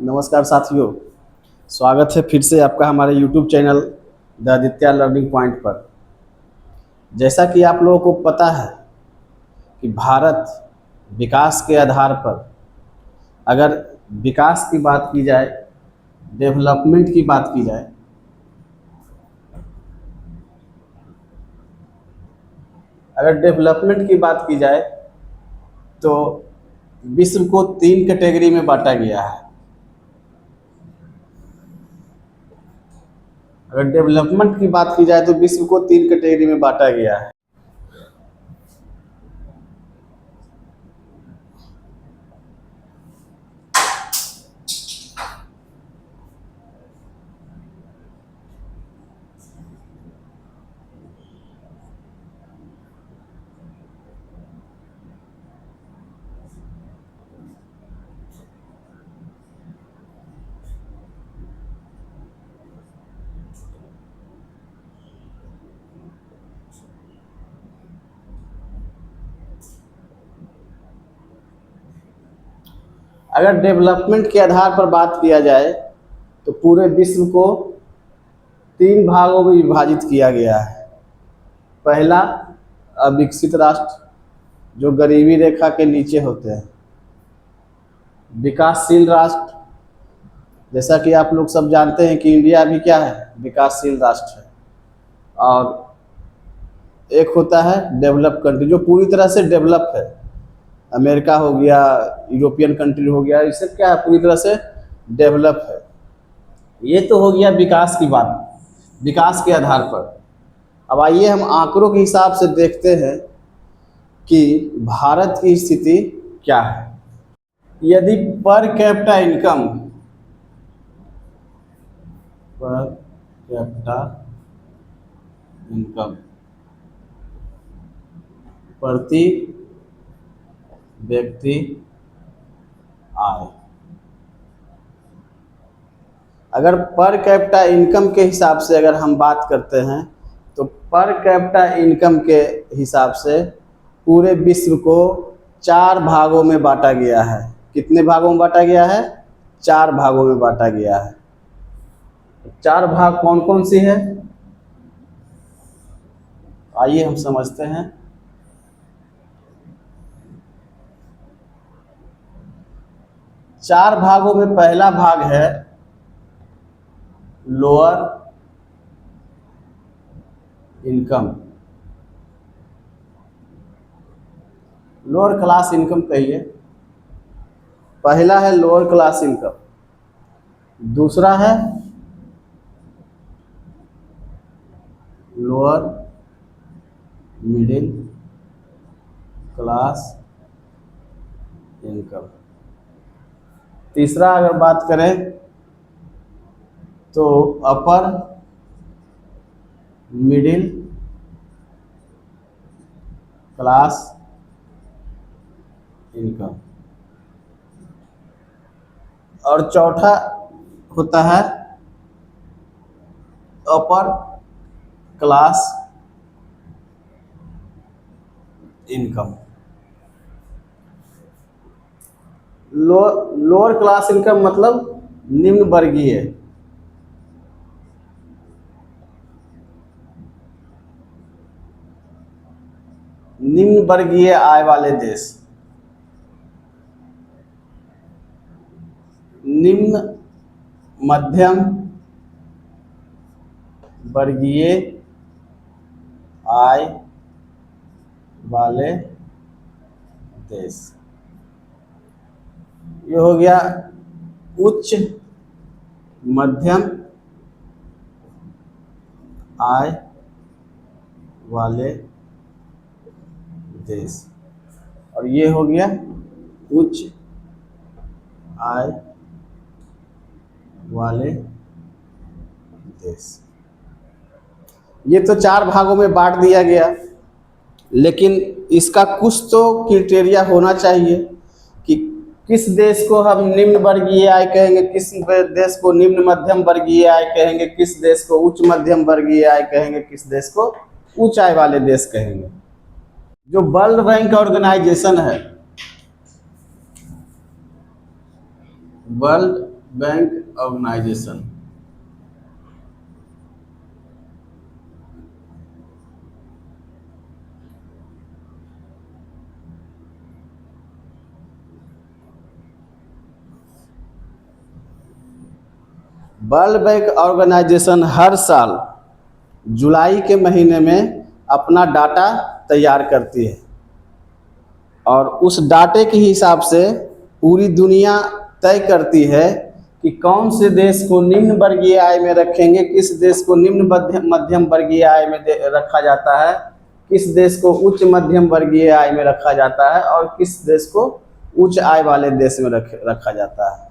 नमस्कार साथियों, स्वागत है फिर से आपका हमारे YouTube channel the Aditya learning point पर। जैसा कि आप लोगों को पता है कि भारत विकास के आधार पर, अगर विकास की बात की जाए, डेवलपमेंट की बात की जाए, अगर डेवलपमेंट की बात की जाए तो विश्व को 3 कैटेगरी में बांटा गया है। अगर डेवलपमेंट की बात की जाए तो विश्व को 3 कैटेगरी में बांटा गया है। अगर डेवलपमेंट के आधार पर बात किया जाए तो पूरे विश्व को 3 भागों में विभाजित किया गया है। पहला, अविकसित राष्ट्र जो गरीबी रेखा के नीचे होते हैं। विकासशील राष्ट्र, जैसा कि आप लोग सब जानते हैं कि इंडिया भी क्या है, विकासशील राष्ट्र है। और एक होता है डेवलप कंट्री जो पूरी तरह से डेवलप है। अमेरिका हो गया, यूरोपियन कंट्री हो गया, ये सब क्या है, पूरी तरह से डेवलप है। ये तो हो गया विकास की बात, विकास के आधार पर। अब आइए हम आंकड़ों के हिसाब से देखते हैं कि भारत की स्थिति क्या है। यदि पर कैपिटा इनकम प्रति व्यक्ति आय, अगर पर कैपिटा इनकम के हिसाब से अगर हम बात करते हैं तो पर कैपिटा इनकम के हिसाब से पूरे विश्व को 4 भागों में बांटा गया है। कितने भागों में बांटा गया है? 4 भागों में बांटा गया है। 4 भाग कौन कौन सी है, आइए हम समझते हैं। चार भागों में पहला भाग है lower income, lower class income कहिए। पहला है लोअर क्लास इनकम, दूसरा है लोअर मिडिल क्लास इनकम, तीसरा अगर बात करें तो अपर मिडिल क्लास इनकम, और चौथा होता है upper class income. Lower class income मतलब निम्न वर्गीय, निम्न वर्गीय आय वाले देश। निम्न मध्यम वर्गीय आय वाले देश, ये हो गया उच्च मध्यम आय वाले देश, और ये हो गया उच्च आय वाले देश। ये तो 4 भागों में बांट दिया गया, लेकिन इसका कुछ तो क्राइटेरिया होना चाहिए कि किस देश को हम निम्न वर्गीय आय कहेंगे, किस देश को निम्न मध्यम वर्गीय आय कहेंगे, किस देश को उच्च मध्यम वर्गीय आय कहेंगे, किस देश को उच्च आय वाले देश कहेंगे। जो वर्ल्ड बैंक ऑर्गेनाइजेशन है, World Bank organization. World Bank organization हर साल जुलाई के महीने में अपना डाटा तैयार करती है और उस डाटे के हिसाब से पूरी दुनिया तय करती है कि कौन से देश को निम्न वर्गीय आय में रखेंगे, किस देश को निम्न मध्यम वर्गीय आय में रखा जाता है, किस देश को उच्च मध्यम वर्गीय आय में रखा जाता है और किस देश को उच्च आय वाले देश में रखा जाता है।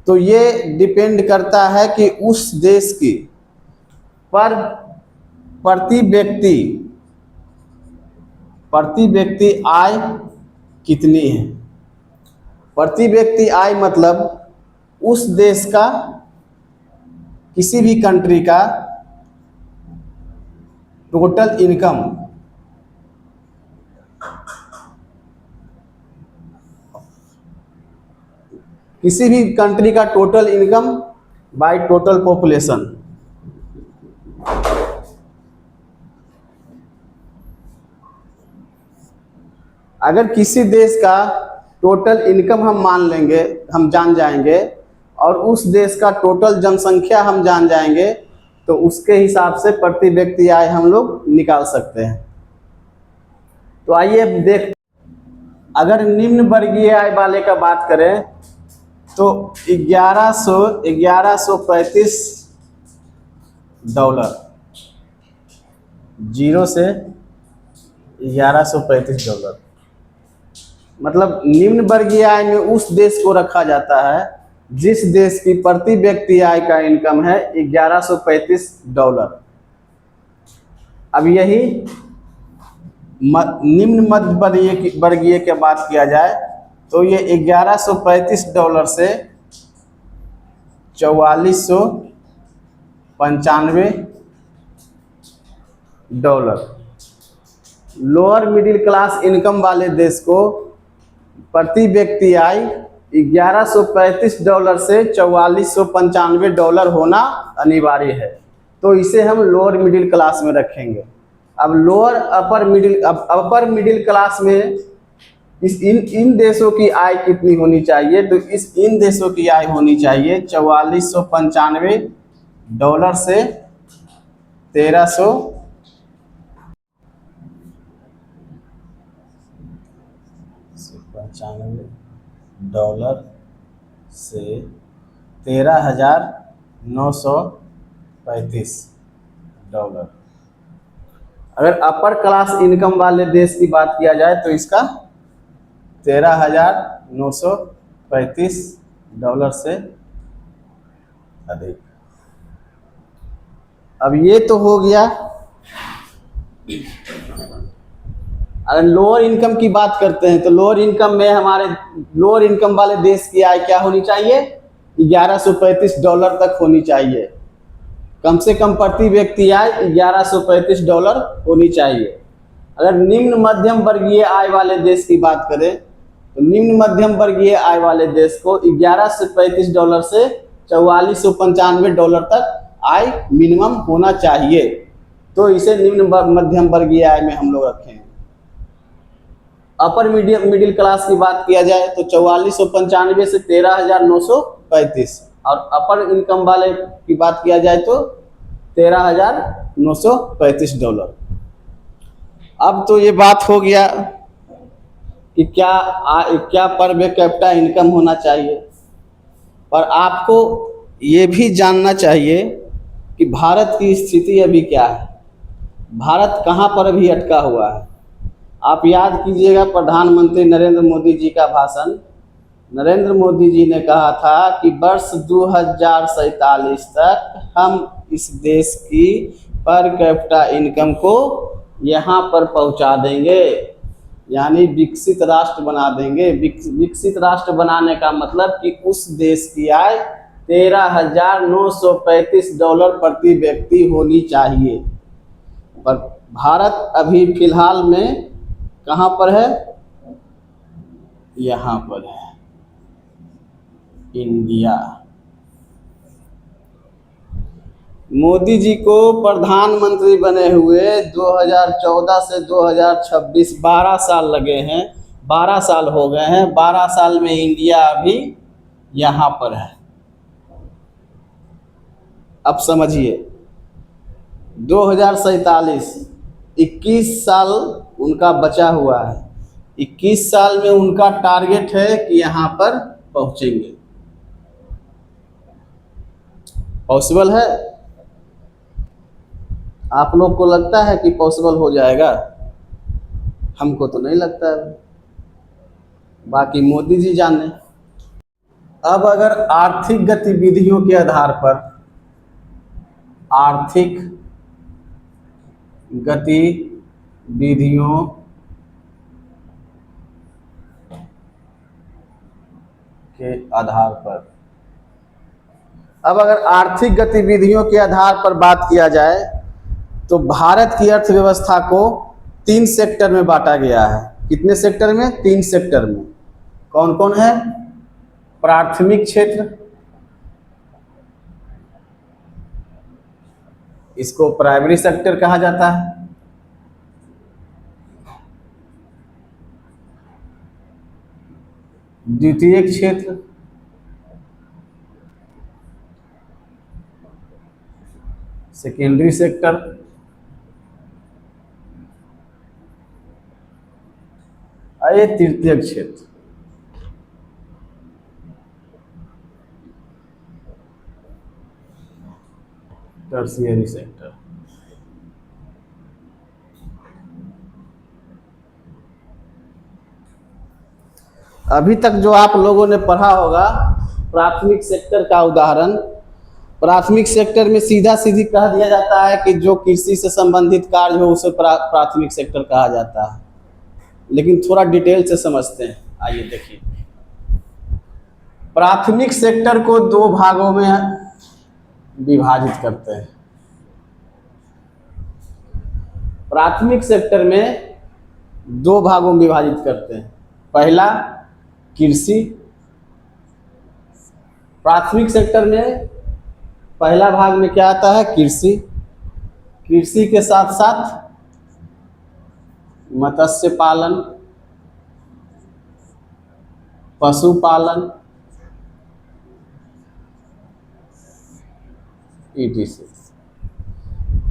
तो ये डिपेंड करता है कि उस देश की प्रति व्यक्ति आय कितनी है। प्रति व्यक्ति आय मतलब उस देश का, किसी भी कंट्री का टोटल इनकम, किसी भी कंट्री का total income by total population. अगर किसी देश का टोटल इनकम हम मान लेंगे, हम जान जाएंगे और उस देश का टोटल जनसंख्या हम जान जाएंगे तो उसके हिसाब से प्रति व्यक्ति आय हम लोग निकाल सकते हैं। तो आइए देख, अगर निम्न वर्गीय आय वाले का बात करें तो 1135 डॉलर, 0 से 1135 डॉलर, मतलब निम्न वर्गीय आय में उस देश को रखा जाता है जिस देश की प्रति व्यक्ति आय का इनकम है 1135 डॉलर। अब यही निम्न मध्य वर्गीय की बात किया जाए तो ये 1135 डॉलर से 4495 dollar. Lower middle class income वाले देश को प्रति व्यक्ति आय 1135 डॉलर से 4495 डॉलर होना अनिवार्य है। तो इसे हम लोअर मिडिल क्लास में रखेंगे। अब अपर मिडिल क्लास में इन देशों की आय कितनी होनी चाहिए, तो इन देशों की आय होनी चाहिए 4495 डॉलर से 1395 डॉलर से 13,935 डॉलर। अगर अपर क्लास इनकम वाले देश की बात किया जाए तो इसका 13,935 डॉलर से अधिक। अब ये तो हो गया। अगर लोअर इनकम की बात करते हैं तो लोअर इनकम में हमारे लोअर इनकम वाले देश की आय क्या होनी चाहिए, 1135 डॉलर तक होनी चाहिए। कम से कम प्रति व्यक्ति आय 1135 डॉलर होनी चाहिए। अगर निम्न मध्यम वर्गीय आय वाले देश की बात करें तो निम्न मध्यम वर्गीय आय वाले देश को 1135 डॉलर से 4495 डॉलर तक आय मिनिमम होना चाहिए। तो इसे निम्न मध्यम वर्गीय आय में हम लोग रखें। अपर मिडिल क्लास की बात किया जाए तो 4495 से 13,935, और अपर इनकम वाले की बात किया जाए तो 13,935 डॉलर। अब तो ये बात हो गया कि क्या पर कैपिटा इनकम होना चाहिए, पर आपको ये भी जानना चाहिए कि भारत की स्थिति अभी क्या है, भारत कहाँ पर अभी अटका हुआ है। आप याद कीजिएगा प्रधानमंत्री नरेंद्र मोदी जी का भाषण। नरेंद्र मोदी जी ने कहा था कि वर्ष 2047 तक हम इस देश की पर कैपिटा इनकम को यहाँ पर पहुँचा देंगे, यानी विकसित राष्ट्र बना देंगे। विकसित राष्ट्र बनाने का मतलब कि उस देश की आय 13,935 डॉलर प्रति व्यक्ति होनी चाहिए। पर भारत अभी फिलहाल में कहाँ पर है, यहाँ पर है, इंडिया। मोदी जी को प्रधानमंत्री बने हुए 2014 से 2026 12 साल लगे हैं, 12 साल हो गए हैं। 12 साल में इंडिया अभी यहाँ पर है। अब समझिए 2047, 21 साल उनका बचा हुआ है। 21 साल में उनका टारगेट है कि यहाँ पर पहुँचेंगे। पॉसिबल है? आप लोग को लगता है कि पॉसिबल हो जाएगा? हमको तो नहीं लगता है, बाकी मोदी जी जाने। अब अगर आर्थिक गतिविधियों के आधार पर, आर्थिक गतिविधियों के आधार पर, अब अगर आर्थिक गतिविधियों के आधार पर बात किया जाए तो भारत की अर्थव्यवस्था को 3 सेक्टर में बांटा गया है। कितने सेक्टर में? 3 सेक्टर में। कौन कौन है? प्राथमिक क्षेत्र, इसको प्राइमरी सेक्टर कहा जाता है। द्वितीयक क्षेत्र, सेकेंडरी सेक्टर, और ये तृतीयक क्षेत्र। Tertiary sector. अभी तक जो आप लोगों ने पढ़ा होगा प्राथमिक सेक्टर का उदाहरण, प्राथमिक सेक्टर में सीधा सीधी कह दिया जाता है कि जो कृषि से संबंधित कार्य हो उसे प्राथमिक सेक्टर कहा जाता है। लेकिन थोड़ा डिटेल से समझते हैं। आइए देखिए, प्राथमिक सेक्टर को 2 भागों में विभाजित करते हैं। प्राथमिक सेक्टर में 2 भागों में विभाजित करते हैं। पहला कृषि। प्राथमिक सेक्टर में पहला भाग में क्या आता है? कृषि। कृषि के साथ साथ मत्स्य पालन, पशुपालन, etc।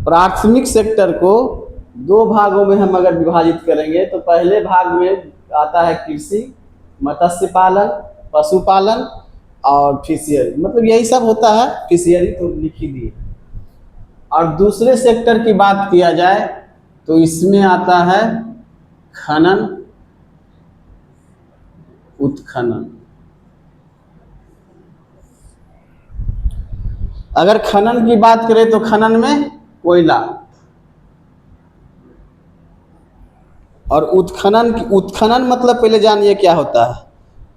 प्राथमिक सेक्टर को 2 भागों में हम अगर विभाजित करेंगे तो पहले भाग में आता है कृषि, मत्स्य पालन, पशुपालन और फिशियरी, मतलब यही सब होता है। फिशियरी तो लिख ही दिए। और दूसरे सेक्टर की बात किया जाए तो इसमें आता है खनन, उत्खनन। अगर खनन की बात करें तो खनन में कोयला, और उत्खनन मतलब पहले जानिए क्या होता है।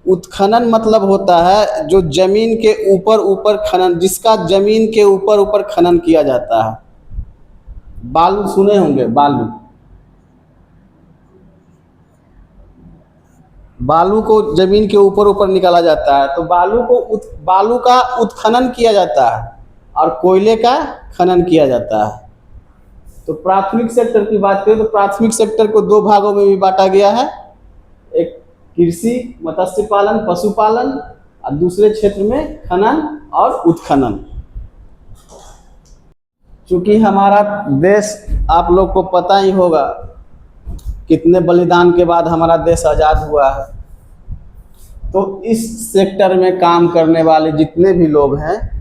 उत्खनन मतलब होता है जो जमीन के ऊपर ऊपर खनन, जिसका जमीन के ऊपर ऊपर खनन किया जाता है। बालू सुने होंगे, बालू, बालू को जमीन के ऊपर ऊपर निकाला जाता है, तो बालू का उत्खनन किया जाता है और कोयले का खनन किया जाता है। तो प्राथमिक सेक्टर की बात करें तो प्राथमिक सेक्टर को 2 भागों में भी बांटा गया है। एक कृषि, मत्स्य पालन, पशुपालन, और दूसरे क्षेत्र में खनन और उत्खनन। चूंकि हमारा देश आप लोग को पता ही होगा कितने बलिदान के बाद हमारा देश आज़ाद हुआ है, तो इस सेक्टर में काम करने वाले जितने भी लोग हैं,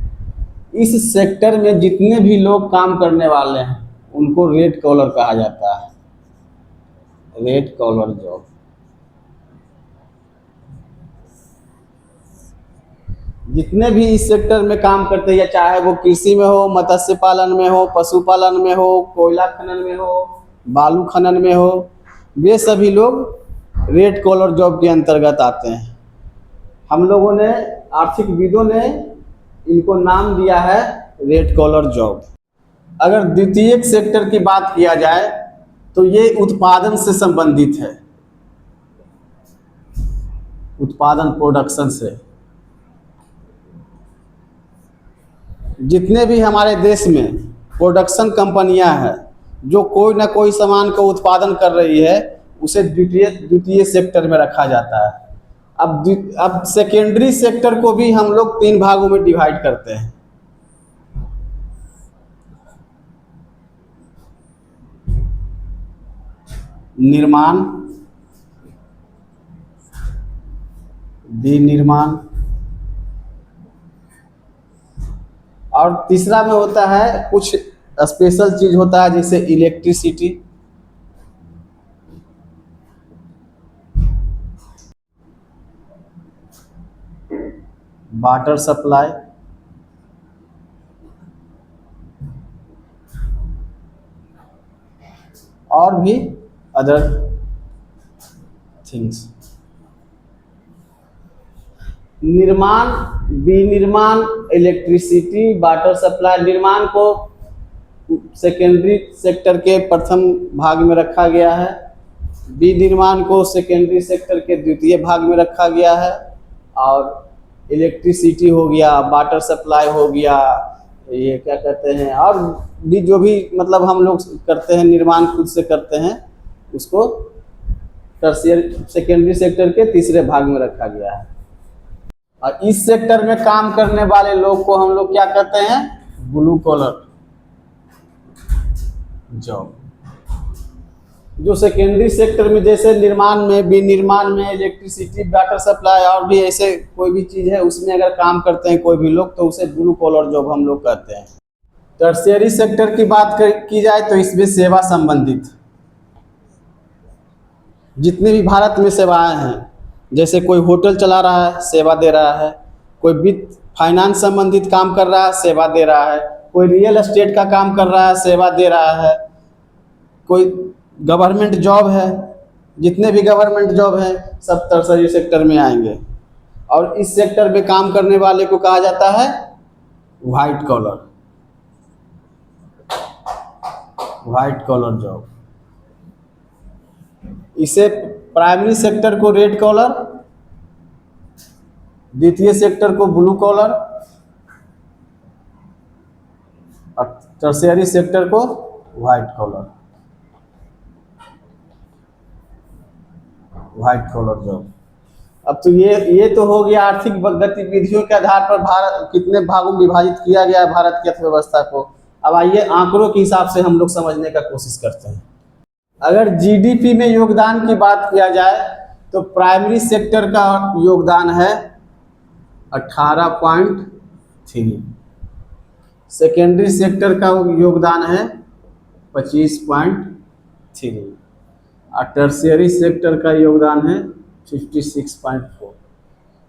इस सेक्टर में जितने भी लोग काम करने वाले हैं उनको रेड कॉलर कहा जाता है। Red collar job. जितने भी इस सेक्टर में काम करते हैं, चाहे वो कृषि में हो, मत्स्य पालन में हो, पशुपालन में हो, कोयला खनन में हो, बालू खनन में हो, वे सभी लोग रेड कॉलर जॉब के अंतर्गत आते हैं। हम लोगों ने, आर्थिक विदों ने इनको नाम दिया है रेड कॉलर जॉब। अगर द्वितीयक सेक्टर की बात किया जाए तो ये उत्पादन से संबंधित है, उत्पादन, प्रोडक्शन से। जितने भी हमारे देश में प्रोडक्शन कंपनियां हैं जो कोई ना कोई सामान का उत्पादन कर रही है, उसे द्वितीय द्वितीय सेक्टर में रखा जाता है। अब सेकेंडरी सेक्टर को भी हम लोग 3 भागों में डिवाइड करते हैं। निर्माण, विनिर्माण, और तीसरा में होता है कुछ स्पेशल चीज होता है जैसे इलेक्ट्रिसिटी, वाटर सप्लाई, और भी अदर थिंग्स। निर्माण, विनिर्माण, इलेक्ट्रिसिटी, वाटर सप्लाई। निर्माण को सेकेंडरी सेक्टर के प्रथम भाग में रखा गया है, विनिर्माण को सेकेंडरी सेक्टर के द्वितीय भाग में रखा गया है, और इलेक्ट्रिसिटी हो गया, वाटर सप्लाई हो गया, ये क्या कहते हैं, और भी जो भी मतलब हम लोग करते हैं, निर्माण खुद से करते हैं, उसको टर्शियरी सेकेंडरी सेक्टर के तीसरे भाग में रखा गया है। और इस सेक्टर में काम करने वाले लोग को हम लोग क्या कहते हैं? Blue collar job. जो सेकेंडरी सेक्टर में जैसे निर्माण में, विनिर्माण में, इलेक्ट्रिसिटी, वाटर सप्लाई और भी ऐसे कोई भी चीज़ है उसमें अगर काम करते हैं कोई भी लोग, तो उसे ब्लू कॉलर जॉब हम लोग कहते हैं। टर्शियरी सेक्टर की बात की जाए तो इसमें सेवा संबंधित जितने भी भारत में सेवाएं हैं, जैसे कोई होटल चला रहा है, सेवा दे रहा है, कोई वित्त फाइनेंस संबंधित काम कर रहा है, सेवा दे रहा है, कोई रियल एस्टेट का काम कर रहा है, सेवा दे रहा है, कोई गवर्नमेंट जॉब है, जितने भी गवर्नमेंट जॉब है सब टर्शियरी सेक्टर में आएंगे। और इस सेक्टर में काम करने वाले को कहा जाता है white collar, white collar job. इसे प्राइमरी सेक्टर को रेड कॉलर, द्वितीय सेक्टर को ब्लू कॉलर और टर्शियरी सेक्टर को white collar, white collar job. अब तो ये तो हो गया आर्थिक गतिविधियों के आधार पर भारत कितने भागों में विभाजित किया गया है भारत की अर्थव्यवस्था को। अब आइए आंकड़ों के हिसाब से हम लोग समझने का कोशिश करते हैं। अगर जीडीपी में योगदान की बात किया जाए तो प्राइमरी सेक्टर का योगदान है 18.3, सेकेंडरी सेक्टर का योगदान है 25.3 और टर्शियरी सेक्टर का योगदान है 56.4।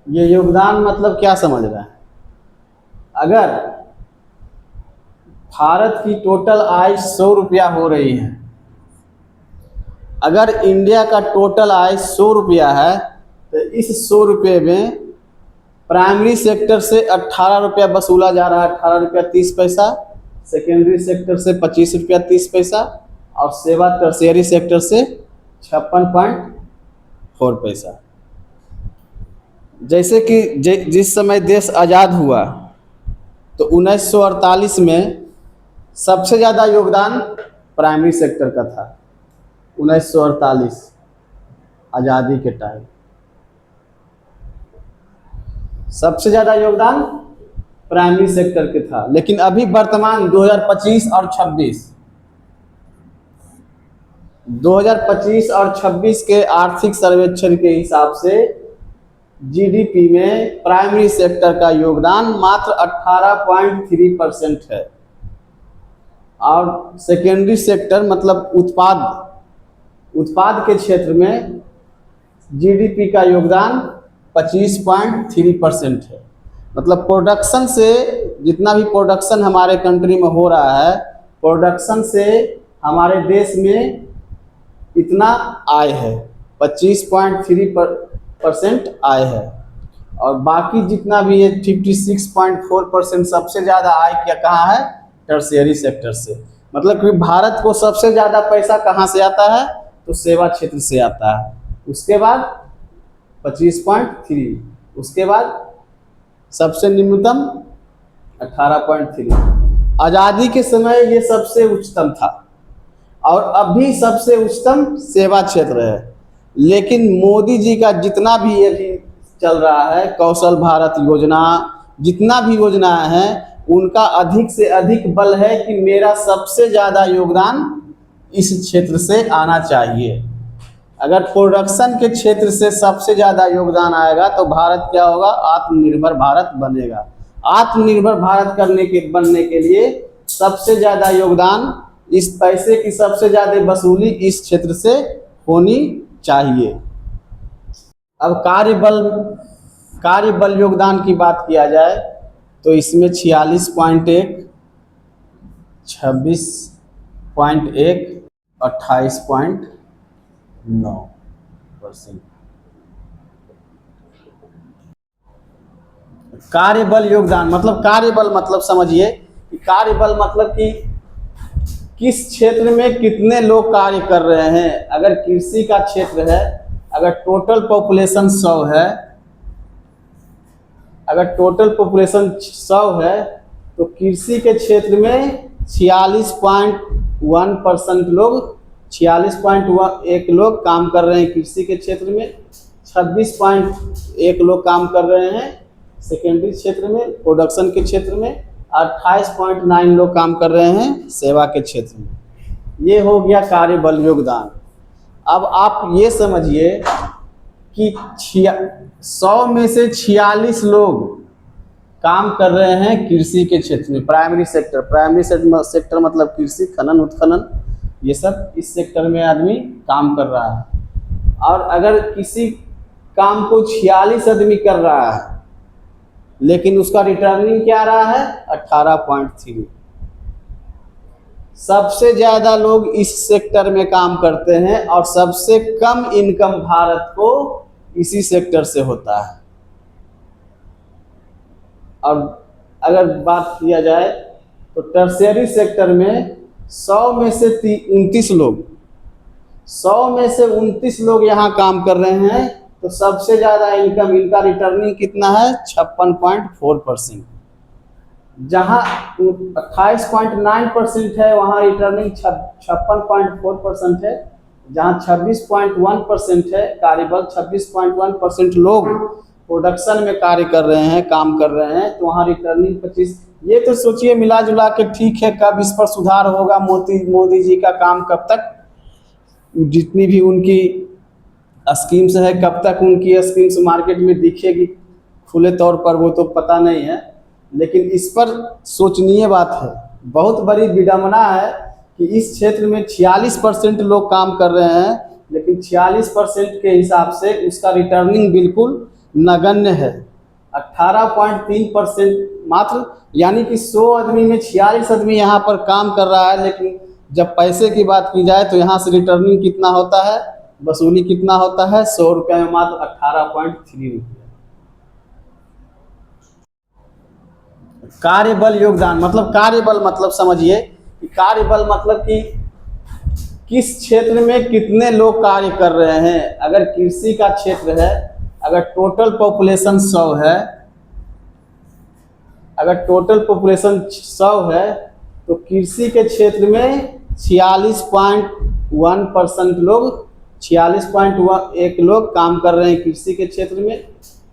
ये योगदान मतलब क्या समझ रहे हैं? अगर भारत की टोटल आय 100 रुपया हो रही है, अगर इंडिया का टोटल आय 100 रुपया है तो इस 100 रुपये में प्राइमरी सेक्टर से 18 रुपया वसूला जा रहा है, 18 रुपया 30 पैसा, सेकेंडरी सेक्टर से 25 रुपया 30 पैसा और सेवा टर्शियरी सेक्टर से 56.4 पैसा। जैसे कि जिस समय देश आज़ाद हुआ तो 1948 में सबसे ज़्यादा योगदान प्राइमरी सेक्टर का था। 1948 आज़ादी के टाइम सबसे ज़्यादा योगदान प्राइमरी सेक्टर के था। लेकिन अभी वर्तमान 2025 और 26 के आर्थिक सर्वेक्षण के हिसाब से जीडीपी में प्राइमरी सेक्टर का योगदान मात्र 18.3% है और सेकेंडरी सेक्टर मतलब उत्पाद के क्षेत्र में जीडीपी का योगदान 25.3% है। मतलब प्रोडक्शन से, जितना भी प्रोडक्शन हमारे कंट्री में हो रहा है, प्रोडक्शन से हमारे देश में इतना आय है, 25.3% आय है और बाकी जितना भी है 56.4% सबसे ज़्यादा आय क्या कहाँ है? टर्शियरी सेक्टर से। मतलब कि भारत को सबसे ज़्यादा पैसा कहाँ से आता है? तो सेवा क्षेत्र से आता है। उसके बाद 25.3, उसके बाद सबसे निम्नतम 18.3। आज़ादी के समय ये सबसे उच्चतम था और अभी सबसे उच्चतम सेवा क्षेत्र है। लेकिन मोदी जी का जितना भी ये भी चल रहा है, कौशल भारत योजना, जितना भी योजना है, उनका अधिक से अधिक बल है कि मेरा सबसे ज़्यादा योगदान इस क्षेत्र से आना चाहिए। अगर प्रोडक्शन के क्षेत्र से सबसे ज़्यादा योगदान आएगा तो भारत क्या होगा, आत्मनिर्भर भारत बनेगा। आत्मनिर्भर भारत बनने के लिए सबसे ज़्यादा योगदान, इस पैसे की सबसे ज़्यादा वसूली इस क्षेत्र से होनी चाहिए। अब कार्यबल योगदान की बात किया जाए तो इसमें 46.1, 26.1, 28.9%। कार्यबल योगदान मतलब समझिए कि कार्यबल मतलब कि किस क्षेत्र में कितने लोग कार्य कर रहे हैं। अगर कृषि का क्षेत्र है, अगर टोटल पॉपुलेशन 100 है, तो कृषि के क्षेत्र में 46.1% लोग, 46.1 लोग काम कर रहे हैं कृषि के क्षेत्र में, 26.1 लोग काम कर रहे हैं सेकेंडरी क्षेत्र में, प्रोडक्शन के क्षेत्र में, 28.9 लोग काम कर रहे हैं सेवा के क्षेत्र में। ये हो गया कार्यबल योगदान। अब आप ये समझिए कि 100 में से 46 लोग काम कर रहे हैं कृषि के क्षेत्र में, प्राइमरी सेक्टर मतलब कृषि, खनन, उत्खनन, ये सब इस सेक्टर में आदमी काम कर रहा है। और अगर किसी काम को 46 आदमी कर रहा है लेकिन उसका रिटर्निंग क्या रहा है, 18.3। सबसे ज़्यादा लोग इस सेक्टर में काम करते हैं और सबसे कम इनकम भारत को इसी सेक्टर से होता है। और अगर बात किया जाए तो टर्शियरी सेक्टर में 100 में से 29 लोग यहाँ काम कर रहे हैं, तो सबसे ज़्यादा इनकम, इनका रिटर्निंग कितना है, 56.4%। जहाँ 28.9% है वहाँ रिटर्निंग 56.4% है। जहाँ 26.1% है कार्यबल, 26.1% लोग प्रोडक्शन में कार्य कर रहे हैं, काम कर रहे हैं, तो वहाँ रिटर्निंग 25। ये तो सोचिए मिला जुला के ठीक है, कब इस पर सुधार होगा, मोदी जी का काम कब तक, जितनी भी उनकी स्कीम्स है, कब तक उनकी स्कीम्स मार्केट में दिखेगी खुले तौर पर, वो तो पता नहीं है। लेकिन इस पर सोचनीय बात है, बहुत बड़ी विडंबना है कि इस क्षेत्र में 46% लोग काम कर रहे हैं, लेकिन 46% के हिसाब से उसका रिटर्निंग बिल्कुल नगण्य है, 18.3% मात्र। यानी कि 100 आदमी में 46 आदमी यहाँ पर काम कर रहा है, लेकिन जब पैसे की बात की जाए तो यहाँ से रिटर्निंग कितना होता है, वसूली कितना होता है, 100 रुपये में मात्र 18.3 रुपये। कार्यबल योगदान मतलब समझिए कि कार्यबल मतलब कि किस क्षेत्र में कितने लोग कार्य कर रहे हैं। अगर कृषि का क्षेत्र है, अगर टोटल पॉपुलेशन 100 है, तो कृषि के क्षेत्र में 46.1% लोग, 46.1 लोग काम कर रहे हैं कृषि के क्षेत्र में,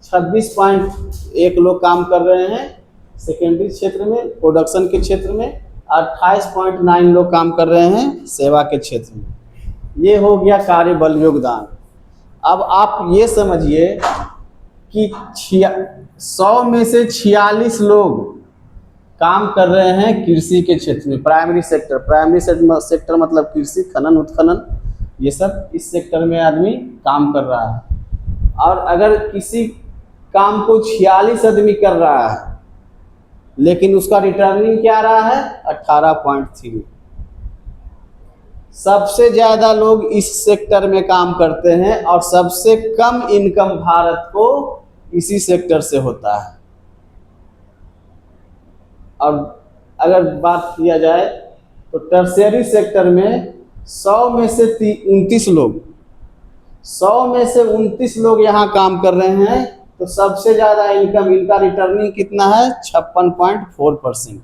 26.1 लोग काम कर रहे हैं सेकेंडरी क्षेत्र में, प्रोडक्शन के क्षेत्र में, 28.9 लोग काम कर रहे हैं सेवा के क्षेत्र में। ये हो गया कार्यबल योगदान। अब आप ये समझिए कि 100 में से 46 लोग काम कर रहे हैं कृषि के क्षेत्र में, प्राइमरी सेक्टर मतलब कृषि, खनन, उत्खनन, ये सब इस सेक्टर में आदमी काम कर रहा है। और अगर किसी काम को 46 आदमी कर रहा है लेकिन उसका रिटर्निंग क्या रहा है, 18.3। सबसे ज़्यादा लोग इस सेक्टर में काम करते हैं और सबसे कम इनकम भारत को इसी सेक्टर से होता है। और अगर बात किया जाए तो टर्शियरी सेक्टर में 100 में से 29 लोग यहाँ काम कर रहे हैं, तो सबसे ज़्यादा इनकम इनका रिटर्निंग कितना है 56.4%।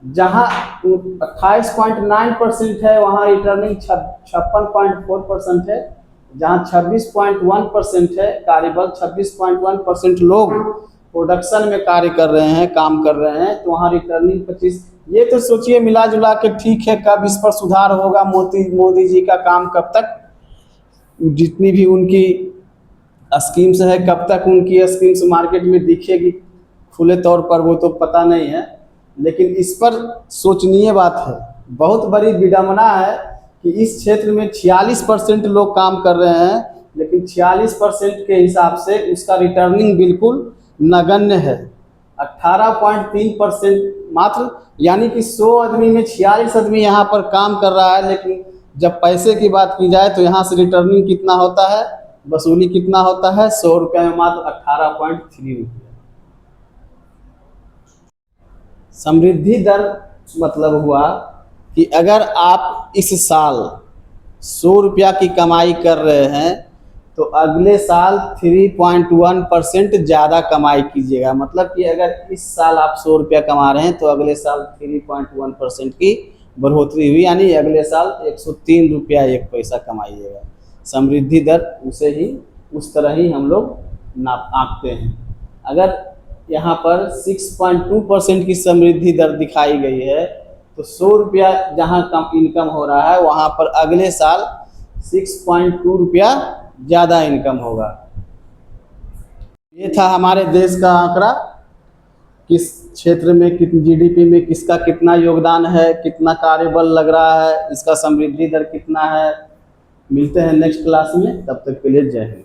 जहाँ 28.9% है वहाँ रिटर्निंग 56.4% है। जहाँ 26.1% है कार्यबल 26.1% लोग प्रोडक्शन में कार्य कर रहे हैं, काम कर रहे हैं, तो वहाँ रिटर्निंग 25। ये तो सोचिए मिला जुला के ठीक है, कब इस पर सुधार होगा, मोदी जी का काम कब तक, जितनी भी उनकी स्कीम्स है कब तक उनकी स्कीम्स मार्केट में दिखेगी खुले तौर पर, वो तो पता नहीं है। लेकिन इस पर सोचनीय बात है, बहुत बड़ी विडंबना है कि इस क्षेत्र में 46% लोग काम कर रहे हैं, लेकिन 46% के हिसाब से उसका रिटर्निंग बिल्कुल नगण्य है, 18.3% मात्र। यानी कि 100 आदमी में 46 आदमी यहाँ पर काम कर रहा है, लेकिन जब पैसे की बात की जाए तो यहाँ से रिटर्निंग कितना होता है, वसूली कितना होता है, 100 रुपये में मात्र 18.3 रुपये। समृद्धि दर मतलब हुआ कि अगर आप इस साल 100 रुपया की कमाई कर रहे हैं तो अगले साल 3.1% ज़्यादा कमाई कीजिएगा। मतलब कि अगर इस साल आप 100 रुपया कमा रहे हैं तो अगले साल 3.1% की बढ़ोतरी हुई, यानी अगले साल 103 रुपया 1 पैसा कमाइएगा। समृद्धि दर उसे ही उस तरह ही हम लोग आंकते हैं। अगर यहाँ पर 6.2% की समृद्धि दर दिखाई गई है तो 100 रुपया जहाँ कम इनकम हो रहा है वहाँ पर अगले साल 6.2 रुपया ज़्यादा इनकम होगा। ये था हमारे देश का आंकड़ा, किस क्षेत्र में कितनी जीडीपी में किसका कितना योगदान है, कितना कार्यबल लग रहा है, इसका समृद्धि दर कितना है। मिलते हैं नेक्स्ट क्लास में, तब तक के लिए जय हिंद।